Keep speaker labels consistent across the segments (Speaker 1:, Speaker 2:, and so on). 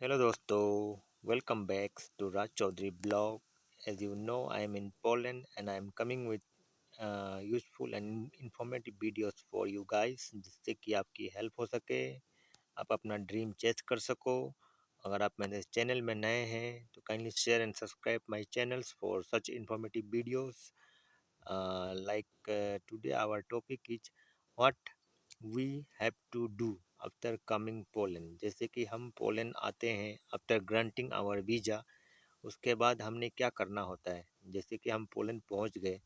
Speaker 1: Hello दोस्तों, welcome back to Raj Chaudhary blog. As you know, I am in Poland and I am coming with useful and informative videos for you guys, जिससे कि आपकी help हो सके, आप अपना dream chase कर सको। अगर आप मेरे चैनल में नए हैं तो kindly share and subscribe my channels for such informative videos. Today our topic is what we have to do after coming Poland. जैसे कि हम पोलैंड आते हैं आफ्टर ग्रांटिंग आवर वीज़ा, उसके बाद हमने क्या करना होता है। जैसे कि हम पोलैंड पहुंच गए,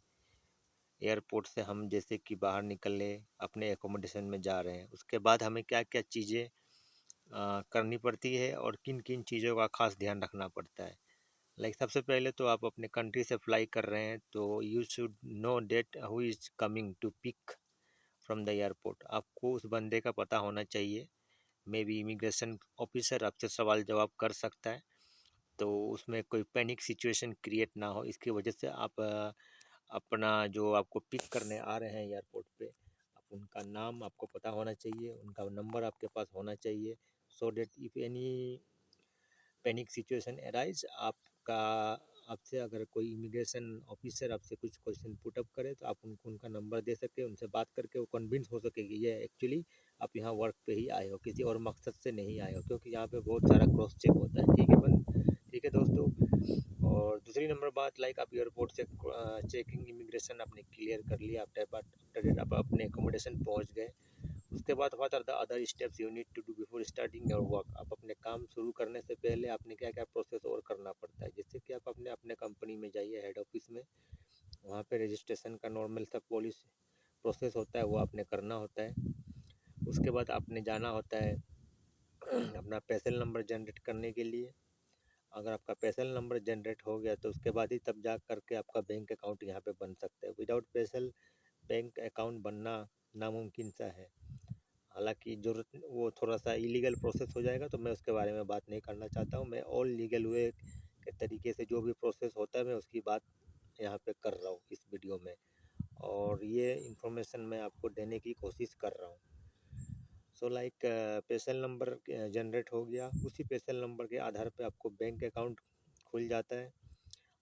Speaker 1: एयरपोर्ट से हम जैसे कि बाहर निकले, अपने एकोमोडेशन में जा रहे हैं, उसके बाद हमें क्या क्या चीज़ें करनी पड़ती है और किन किन चीज़ों का खास ध्यान रखना पड़ता है। सबसे पहले तो आप अपने कंट्री से फ्लाई कर रहे हैं तो you should know that who is coming to pick from the airport. आपको उस बंदे का पता होना चाहिए। मे बी इमिग्रेशन ऑफिसर आपसे सवाल जवाब कर सकता है, तो उसमें कोई पैनिक सिचुएशन क्रिएट ना हो, इसकी वजह से आप अपना जो आपको पिक करने आ रहे हैं एयरपोर्ट पे, आप उनका नाम आपको पता होना चाहिए, उनका नंबर आपके पास होना चाहिए, so that if any panic situation arise, आपका आपसे अगर कोई इमिग्रेशन ऑफिसर आपसे कुछ क्वेश्चन पुटअप करे तो आप उनको उनका नंबर दे सके, उनसे बात करके वो कन्विंस हो सके कि ये एक्चुअली आप यहाँ वर्क पे ही आए हो, किसी और मकसद से नहीं आए हो, क्योंकि यहाँ पे बहुत सारा क्रॉस चेक होता है। ठीक है दोस्तों। और दूसरी नंबर बात, आप एयरपोर्ट से चेकिंग इमिग्रेशन आपने क्लियर कर लिया, आफ्टर डेट आप अपने एकोमोडेशन पहुँच गए। उसके बाद what are the other steps you need to do before starting your work. आप अपने काम शुरू करने से पहले आपने क्या क्या प्रोसेस और करना पड़ता है। जैसे कि आप अपने अपने कंपनी में जाइए, हेड ऑफिस में, वहाँ पे रजिस्ट्रेशन का नॉर्मल सा पॉलिसी प्रोसेस होता है, वो आपने करना होता है। उसके बाद आपने जाना होता है अपना पैसल नंबर जनरेट करने के लिए। अगर आपका पैसल नंबर जनरेट हो गया तो उसके बाद ही तब जा करके आपका बैंक अकाउंट यहाँ पे बन सकता है। विदाउट पैसल बैंक अकाउंट बनना नामुमकिन सा है। हालांकि ज़रूरत वो थोड़ा सा इलीगल प्रोसेस हो जाएगा, तो मैं उसके बारे में बात नहीं करना चाहता हूँ। मैं ऑल लीगल वे के तरीके से जो भी प्रोसेस होता है मैं उसकी बात यहाँ पे कर रहा हूँ इस वीडियो में, और ये इन्फॉर्मेशन मैं आपको देने की कोशिश कर रहा हूँ। पेसल नंबर जनरेट हो गया, उसी पेसल नंबर के आधार पे आपको बैंक अकाउंट खुल जाता है।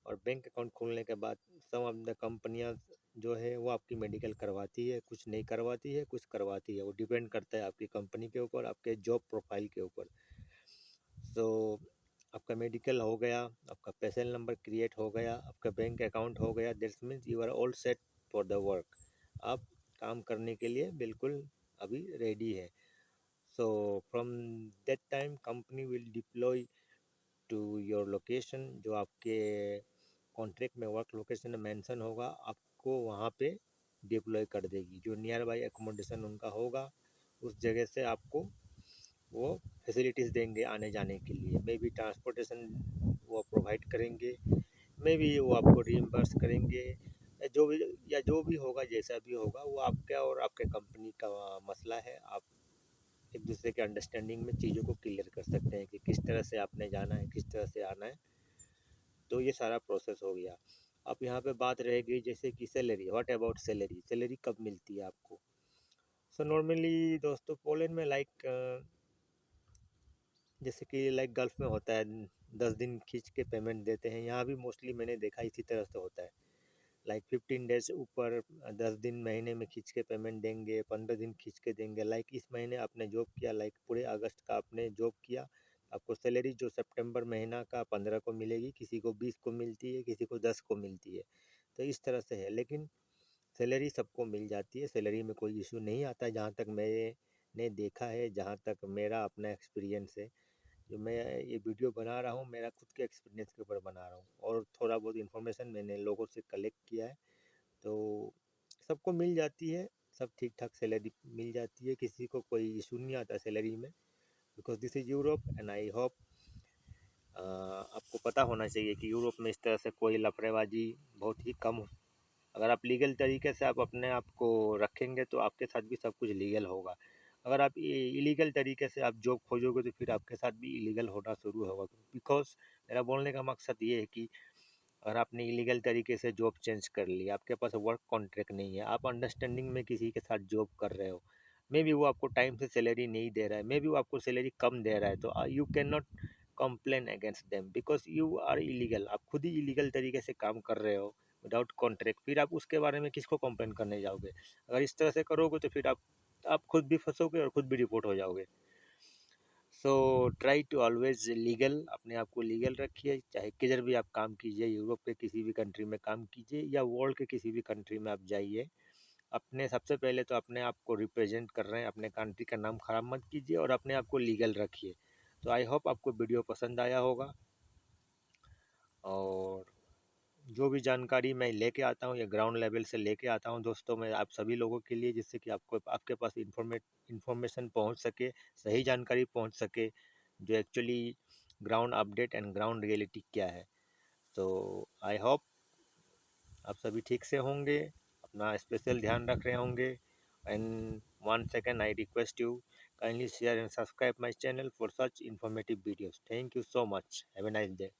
Speaker 1: और बैंक अकाउंट खोलने के बाद सम ऑफ द कंपनियां जो है वो आपकी मेडिकल करवाती है, कुछ नहीं करवाती है, कुछ करवाती है। वो डिपेंड करता है आपकी कंपनी के ऊपर, आपके जॉब प्रोफाइल के ऊपर। सो आपका मेडिकल हो गया, आपका पेसल नंबर क्रिएट हो गया, आपका बैंक अकाउंट हो गया, that's means you are all set for the work. आप काम करने के लिए बिल्कुल अभी रेडी है। So from that time company will deploy to your location. जो आपके कॉन्ट्रैक्ट में वर्क लोकेशन मेंशन होगा, आपको वहाँ पे डिप्लॉय कर देगी। जो नियर बाई एकोमोडेशन उनका होगा, उस जगह से आपको वो फैसिलिटीज़ देंगे आने जाने के लिए। मे बी ट्रांसपोर्टेशन वो प्रोवाइड करेंगे, मे बी वो आपको रीइम्बर्स करेंगे, या जो भी होगा, जैसा भी होगा, वो आपका और आपके कंपनी का मसला है। आप एक दूसरे के अंडरस्टैंडिंग में चीज़ों को क्लियर कर सकते हैं कि किस तरह से आपने जाना है, किस तरह से आना है। तो ये सारा प्रोसेस हो गया। अब यहाँ पे बात रह गई जैसे कि salary. What about salary, salary कब मिलती है आपको। सो नॉर्मली दोस्तों पोलैंड में जैसे कि गल्फ में होता है, 10 दिन खींच के पेमेंट देते हैं। यहाँ भी मोस्टली मैंने देखा इसी तरह से होता है। 15 डेज ऊपर, 10 दिन महीने में खींच के पेमेंट देंगे, 15 दिन खींच के देंगे। इस महीने आपने जॉब किया, पूरे अगस्त का आपने जॉब किया, आपको सैलरी जो सितंबर महीना का 15 को मिलेगी, किसी को 20 को मिलती है, किसी को 10 को मिलती है। तो इस तरह से है, लेकिन सैलरी सबको मिल जाती है। सैलरी में कोई इशू नहीं आता है, जहाँ तक मैंने देखा है, जहाँ तक मेरा अपना एक्सपीरियंस है। जो मैं ये वीडियो बना रहा हूँ, मेरा खुद के एक्सपीरियंस के ऊपर बना रहा हूँ, और थोड़ा बहुत इन्फॉर्मेशन मैंने लोगों से कलेक्ट किया है। तो सबको मिल जाती है, सब ठीक ठाक सैलरी मिल जाती है, किसी को कोई इशू नहीं आता सैलरी में। Because this is Europe and I hope आपको पता होना चाहिए कि यूरोप में इस तरह से कोई लफड़ेबाजी बहुत ही कम। अगर आप लीगल तरीके से आप अपने आप को रखेंगे तो आपके साथ भी सब कुछ लीगल होगा। अगर आप इलीगल तरीके से आप जॉब खोजोगे तो फिर आपके साथ भी इलीगल होना शुरू होगा। बिकॉज मेरा बोलने का मकसद ये है कि अगर आपने इलीगल तरीके से जॉब चेंज कर लिया, आपके पास वर्क कॉन्ट्रैक्ट नहीं है, आप अंडरस्टैंडिंग में किसी के साथ जॉब कर रहे हो, मे बी वो आपको टाइम से सैलरी नहीं दे रहा है, मे बी वो आपको सैलरी कम दे रहा है, तो you can not complain against them because you are illegal. आप खुद ही इलीगल तरीके से काम कर रहे हो विदाउट कॉन्ट्रैक्ट, फिर आप उसके बारे में किसको कंप्लेन करने जाओगे? अगर इस तरह से करोगे तो फिर आप खुद भी फंसोगे और खुद भी रिपोर्ट हो जाओगे। So try to always legal, अपने आप को लीगल रखिए, चाहे किधर भी आप काम कीजिए, यूरोप के किसी भी कंट्री में काम कीजिए या वर्ल्ड के किसी भी कंट्री में आप जाइए, अपने सबसे पहले तो अपने आप को रिप्रेजेंट कर रहे हैं, अपने कंट्री का नाम खराब मत कीजिए और अपने आप को लीगल रखिए। तो आई होप आपको वीडियो पसंद आया होगा, और जो भी जानकारी मैं लेके आता हूँ, ये ग्राउंड लेवल से लेके आता हूँ दोस्तों, मैं आप सभी लोगों के लिए, जिससे कि आपको आपके पास इंफॉर्मेशन पहुँच सके, सही जानकारी पहुँच सके, जो actually ground update and ground reality क्या है। तो आई होप आप सभी ठीक से होंगे, अपना स्पेशल ध्यान रख रहे होंगे। And one second, I request you kindly share and subscribe my channel for such informative videos. Thank you so much. Have a nice day.